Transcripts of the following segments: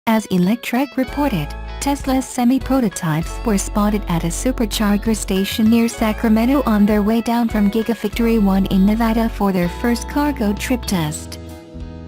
As Electrek reported, Tesla's semi-prototypes were spotted at a Supercharger station near Sacramento on their way down from Gigafactory 1 in Nevada for their first cargo trip test.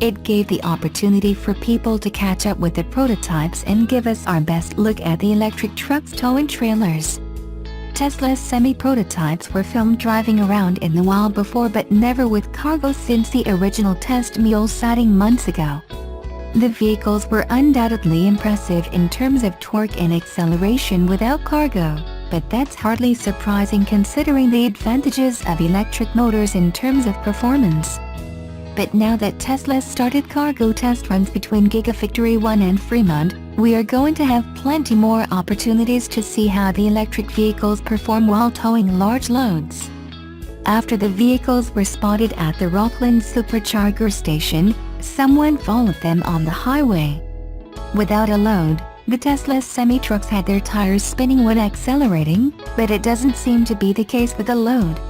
It gave the opportunity for people to catch up with the prototypes and give us our best look at the electric trucks towing trailers. Tesla's semi-prototypes were filmed driving around in the wild before, but never with cargo since the original test mule sighting months ago. The vehicles were undoubtedly impressive in terms of torque and acceleration without cargo, but that's hardly surprising considering the advantages of electric motors in terms of performance. But now that Tesla started cargo test runs between Gigafactory 1 and Fremont, we are going to have plenty more opportunities to see how the electric vehicles perform while towing large loads. After the vehicles were spotted at the Rockland Supercharger station, someone followed them on the highway. Without a load, the Tesla semi-trucks had their tires spinning when accelerating, but it doesn't seem to be the case with a load.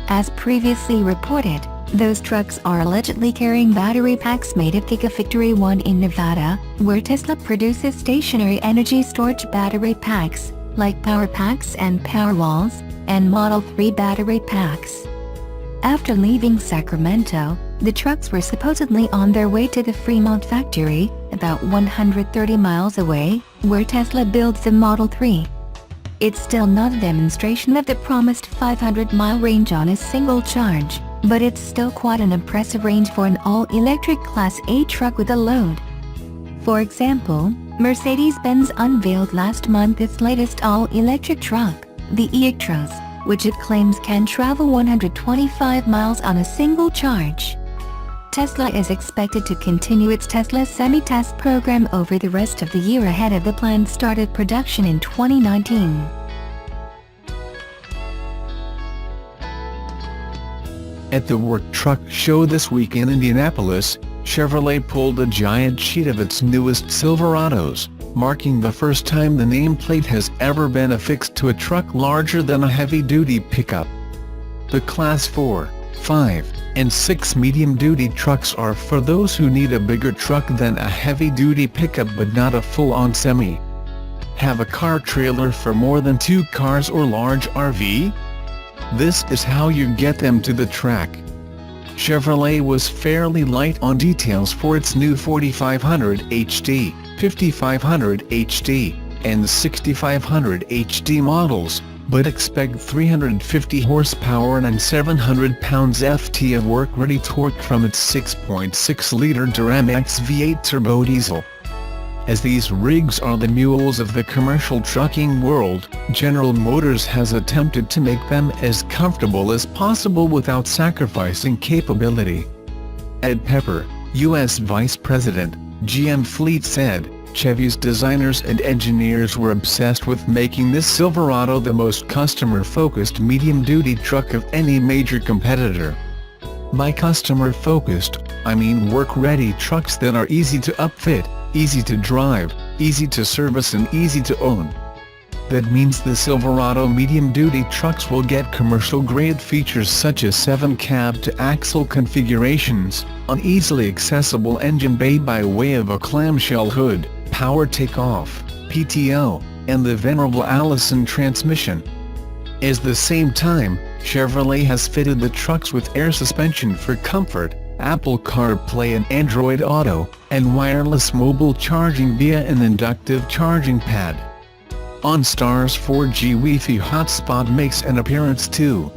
As previously reported, those trucks are allegedly carrying battery packs made at Gigafactory 1 in Nevada, where Tesla produces stationary energy storage battery packs, like Power Packs and Powerwalls, and Model 3 battery packs. After leaving Sacramento, the trucks were supposedly on their way to the Fremont factory, about 130 miles away, where Tesla builds the Model 3. It's still not a demonstration of the promised 500-mile range on a single charge, but it's still quite an impressive range for an all-electric Class A truck with a load. For example, Mercedes-Benz unveiled last month its latest all-electric truck, the Electrek, which it claims can travel 125 miles on a single charge. Tesla is expected to continue its Tesla Semi-Test program over the rest of the year ahead of the planned start of production in 2019. At the Work Truck Show this week in Indianapolis, Chevrolet pulled a giant sheet of its newest Silverados, marking the first time the nameplate has ever been affixed to a truck larger than a heavy-duty pickup. The Class 4, 5, and 6 medium-duty trucks are for those who need a bigger truck than a heavy-duty pickup but not a full-on semi. Have a car trailer for more than 2 cars or large RV? This is how you get them to the track. Chevrolet was fairly light on details for its new 4500 HD, 5500 HD, and 6500 HD models, but expect 350 horsepower and 700 pounds-ft of work-ready torque from its 6.6-liter Duramax V8 turbo diesel. As these rigs are the mules of the commercial trucking world, General Motors has attempted to make them as comfortable as possible without sacrificing capability. Ed Pepper, U.S. Vice President, GM Fleet said, Chevy's designers and engineers were obsessed with making this Silverado the most customer-focused medium-duty truck of any major competitor. By customer-focused, I mean work-ready trucks that are easy to upfit, easy to drive, easy to service and easy to own. That means the Silverado medium-duty trucks will get commercial-grade features such as 7-cab-to-axle configurations, an easily accessible engine bay by way of a clamshell hood, power takeoff, PTO, and the venerable Allison transmission. At the same time, Chevrolet has fitted the trucks with air suspension for comfort, Apple CarPlay and Android Auto, and wireless mobile charging via an inductive charging pad. OnStar's 4G Wi-Fi hotspot makes an appearance too.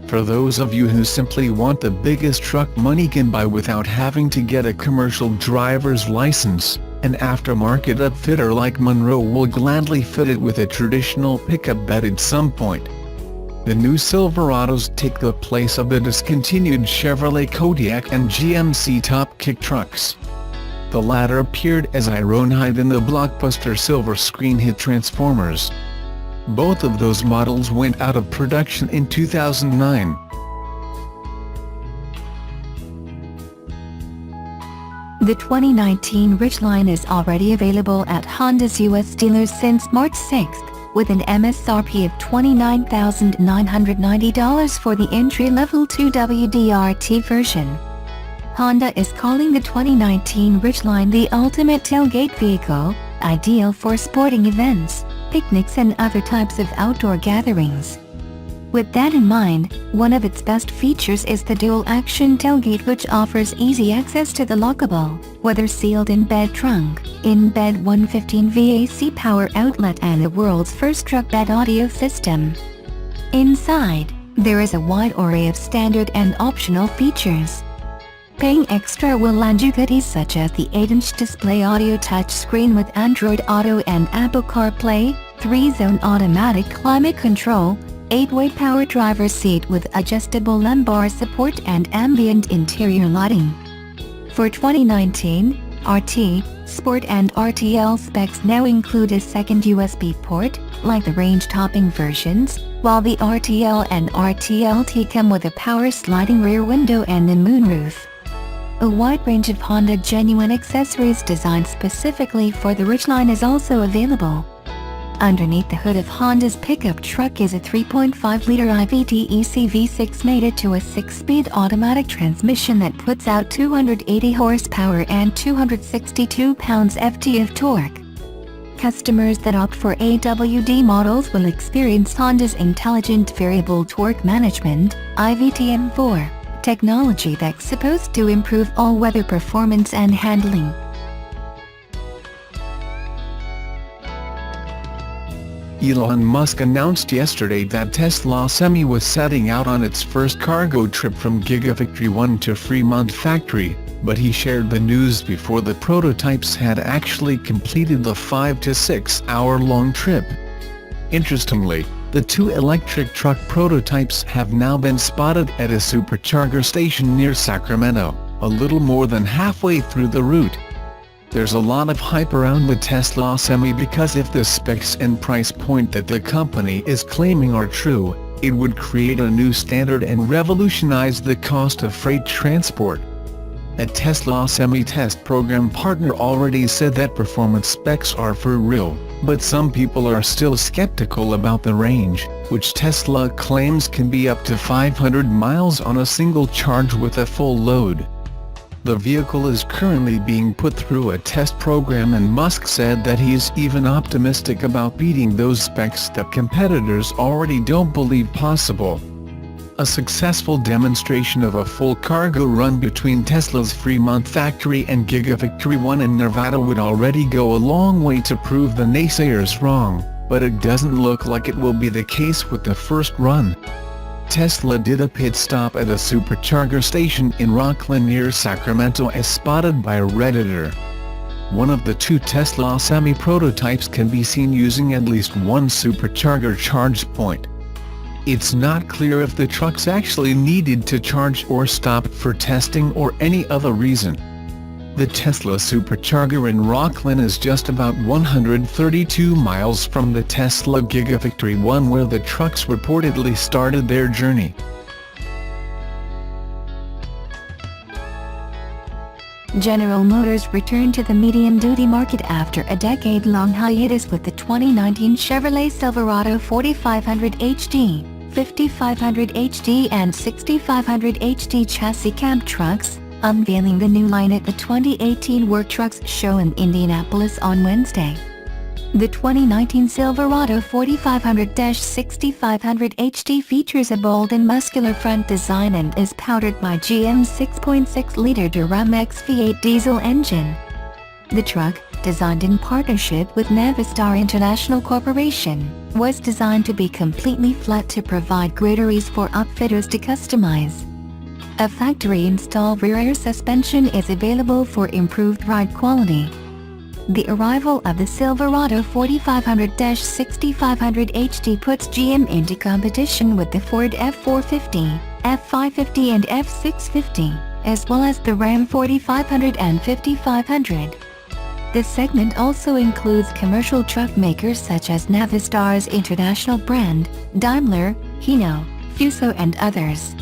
For those of you who simply want the biggest truck money can buy without having to get a commercial driver's license, an aftermarket upfitter like Monroe will gladly fit it with a traditional pickup bed at some point. The new Silverados take the place of the discontinued Chevrolet Kodiaq and GMC Top Kick trucks. The latter appeared as Ironhide in the blockbuster silver screen hit Transformers. Both of those models went out of production in 2009. The 2019 Ridgeline is already available at Honda's U.S. dealers since March 6, with an MSRP of $29,990 for the entry-level 2WDRT version. Honda is calling the 2019 Ridgeline the ultimate tailgate vehicle, ideal for sporting events, picnics and other types of outdoor gatherings. With that in mind, one of its best features is the dual-action tailgate, which offers easy access to the lockable, weather-sealed in-bed trunk, in-bed 115 VAC power outlet and the world's first truck bed audio system. Inside, there is a wide array of standard and optional features. Paying extra will land you goodies such as the 8-inch display audio touchscreen with Android Auto and Apple CarPlay, 3-zone automatic climate control, 8-way power driver's seat with adjustable lumbar support and ambient interior lighting. For 2019, RT, Sport and RTL specs now include a second USB port, like the range-topping versions, while the RTL and RTLT come with a power-sliding rear window and a moonroof. A wide range of Honda genuine accessories designed specifically for the Ridgeline is also available. Underneath the hood of Honda's pickup truck is a 3.5-liter IVTEC V6 mated to a 6-speed automatic transmission that puts out 280 horsepower and 262 pounds-ft of torque. Customers that opt for AWD models will experience Honda's Intelligent Variable Torque Management (IVTM4) technology that's supposed to improve all-weather performance and handling. Elon Musk announced yesterday that Tesla Semi was setting out on its first cargo trip from Gigafactory 1 to Fremont factory, but he shared the news before the prototypes had actually completed the 5 to 6 hour-long trip. Interestingly, the two electric truck prototypes have now been spotted at a Supercharger station near Sacramento, a little more than halfway through the route. There's a lot of hype around the Tesla Semi because if the specs and price point that the company is claiming are true, it would create a new standard and revolutionize the cost of freight transport. A Tesla Semi test program partner already said that performance specs are for real, but some people are still skeptical about the range, which Tesla claims can be up to 500 miles on a single charge with a full load. The vehicle is currently being put through a test program, and Musk said that he's even optimistic about beating those specs that competitors already don't believe possible. A successful demonstration of a full cargo run between Tesla's Fremont factory and Gigafactory 1 in Nevada would already go a long way to prove the naysayers wrong, but it doesn't look like it will be the case with the first run. Tesla did a pit stop at a Supercharger station in Rocklin near Sacramento as spotted by a Redditor. One of the two Tesla Semi prototypes can be seen using at least one Supercharger charge point. It's not clear if the trucks actually needed to charge or stop for testing or any other reason. The Tesla Supercharger in Rocklin is just about 132 miles from the Tesla Gigafactory 1 where the trucks reportedly started their journey. General Motors returned to the medium-duty market after a decade-long hiatus with the 2019 Chevrolet Silverado 4500 HD, 5500 HD and 6500 HD chassis cab trucks, unveiling the new line at the 2018 Work Trucks show in Indianapolis on Wednesday. The 2019 Silverado 4500-6500 HD features a bold and muscular front design and is powered by GM's 6.6-liter Duramax V8 diesel engine. The truck, designed in partnership with Navistar International Corporation, was designed to be completely flat to provide greater ease for upfitters to customize. A factory-installed rear suspension is available for improved ride quality. The arrival of the Silverado 4500-6500 HD puts GM into competition with the Ford F450, F550 and F650, as well as the Ram 4500 and 5500. This segment also includes commercial truck makers such as Navistar's international brand, Daimler, Hino, Fuso and others.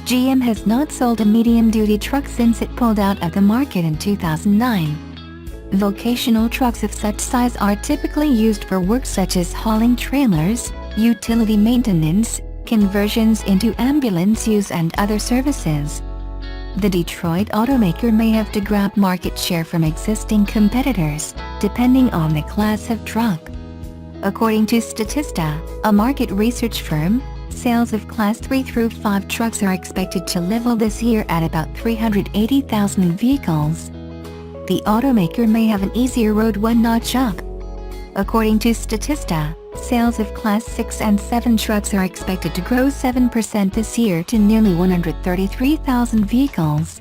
GM has not sold a medium-duty truck since it pulled out of the market in 2009. Vocational trucks of such size are typically used for work such as hauling trailers, utility maintenance, conversions into ambulance use and other services. The Detroit automaker may have to grab market share from existing competitors, depending on the class of truck. According to Statista, a market research firm, sales of Class 3 through 5 trucks are expected to level this year at about 380,000 vehicles. The automaker may have an easier road one notch up. According to Statista, sales of Class 6 and 7 trucks are expected to grow 7% this year to nearly 133,000 vehicles.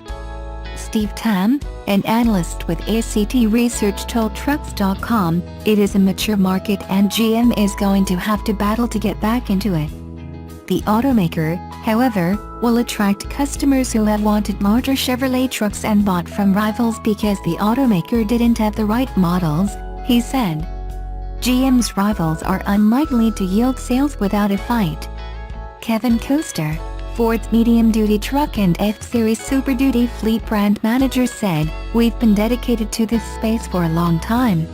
Steve Tam, an analyst with ACT Research, told Trucks.com, "It is a mature market and GM is going to have to battle to get back into it." The automaker, however, will attract customers who have wanted larger Chevrolet trucks and bought from rivals because the automaker didn't have the right models, he said. GM's rivals are unlikely to yield sales without a fight. Kevin Koester, Ford's medium-duty truck and F-Series Super Duty fleet brand manager, said, "We've been dedicated to this space for a long time.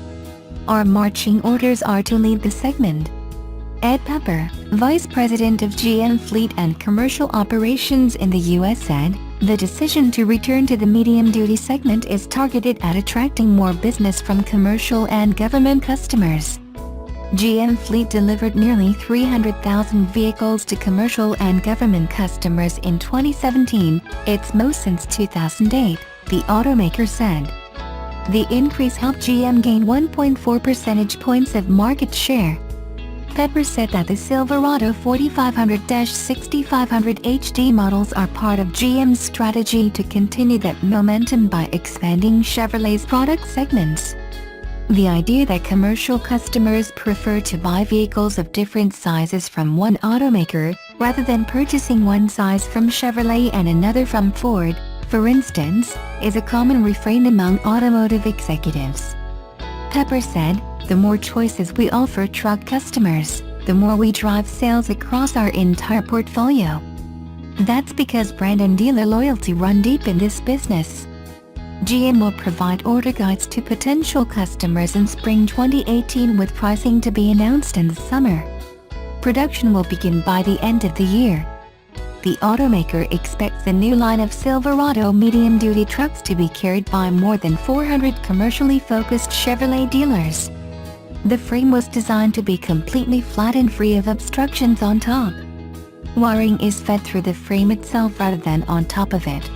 Our marching orders are to lead the segment." Ed Pepper, Vice President of GM Fleet and Commercial Operations in the U.S., said, "The decision to return to the medium-duty segment is targeted at attracting more business from commercial and government customers." GM Fleet delivered nearly 300,000 vehicles to commercial and government customers in 2017, its most since 2008, the automaker said. The increase helped GM gain 1.4 percentage points of market share. Pepper said that the Silverado 4500-6500 HD models are part of GM's strategy to continue that momentum by expanding Chevrolet's product segments. The idea that commercial customers prefer to buy vehicles of different sizes from one automaker, rather than purchasing one size from Chevrolet and another from Ford, for instance, is a common refrain among automotive executives. Pepper said, "The more choices we offer truck customers, the more we drive sales across our entire portfolio. That's because brand and dealer loyalty run deep in this business." GM will provide order guides to potential customers in spring 2018 with pricing to be announced in the summer. Production will begin by the end of the year. The automaker expects the new line of Silverado medium-duty trucks to be carried by more than 400 commercially focused Chevrolet dealers. The frame was designed to be completely flat and free of obstructions on top. Wiring is fed through the frame itself rather than on top of it.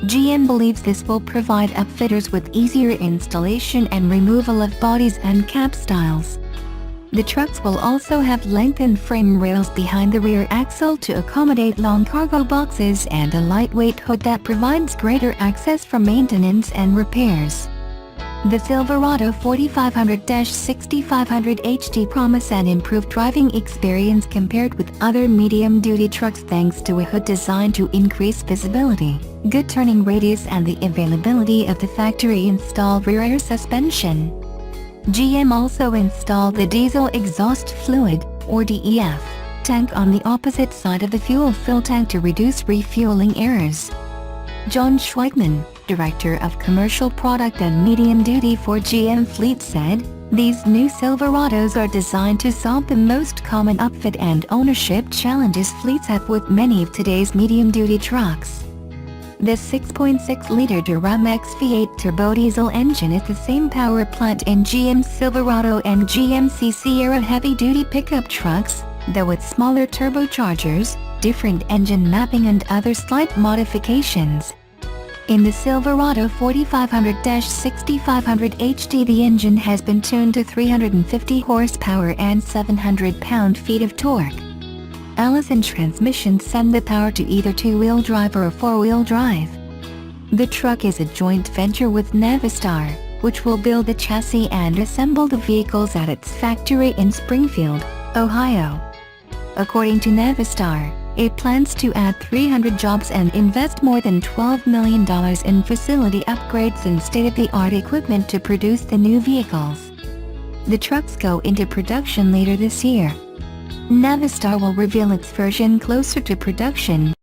GM believes this will provide upfitters with easier installation and removal of bodies and cab styles. The trucks will also have lengthened frame rails behind the rear axle to accommodate long cargo boxes and a lightweight hood that provides greater access for maintenance and repairs. The Silverado 4500-6500 HD promise an improved driving experience compared with other medium-duty trucks thanks to a hood designed to increase visibility, good turning radius and the availability of the factory-installed rear air suspension. GM also installed the diesel exhaust fluid, or DEF, tank on the opposite side of the fuel fill tank to reduce refueling errors. John Schweigman, Director of Commercial Product and Medium Duty for GM Fleet, said, "These new Silverados are designed to solve the most common upfit and ownership challenges fleets have with many of today's medium-duty trucks." The 6.6-liter Duramax V8 turbo diesel engine is the same power plant in GM's Silverado and GMC Sierra heavy-duty pickup trucks, though with smaller turbochargers, different engine mapping and other slight modifications. In the Silverado 4500-6500 HD, the engine has been tuned to 350 horsepower and 700 pound-feet of torque. Allison transmissions send the power to either two-wheel drive or four-wheel drive. The truck is a joint venture with Navistar, which will build the chassis and assemble the vehicles at its factory in Springfield, Ohio. According to Navistar, it plans to add 300 jobs and invest more than $12 million in facility upgrades and state-of-the-art equipment to produce the new vehicles. The trucks go into production later this year. Navistar will reveal its version closer to production,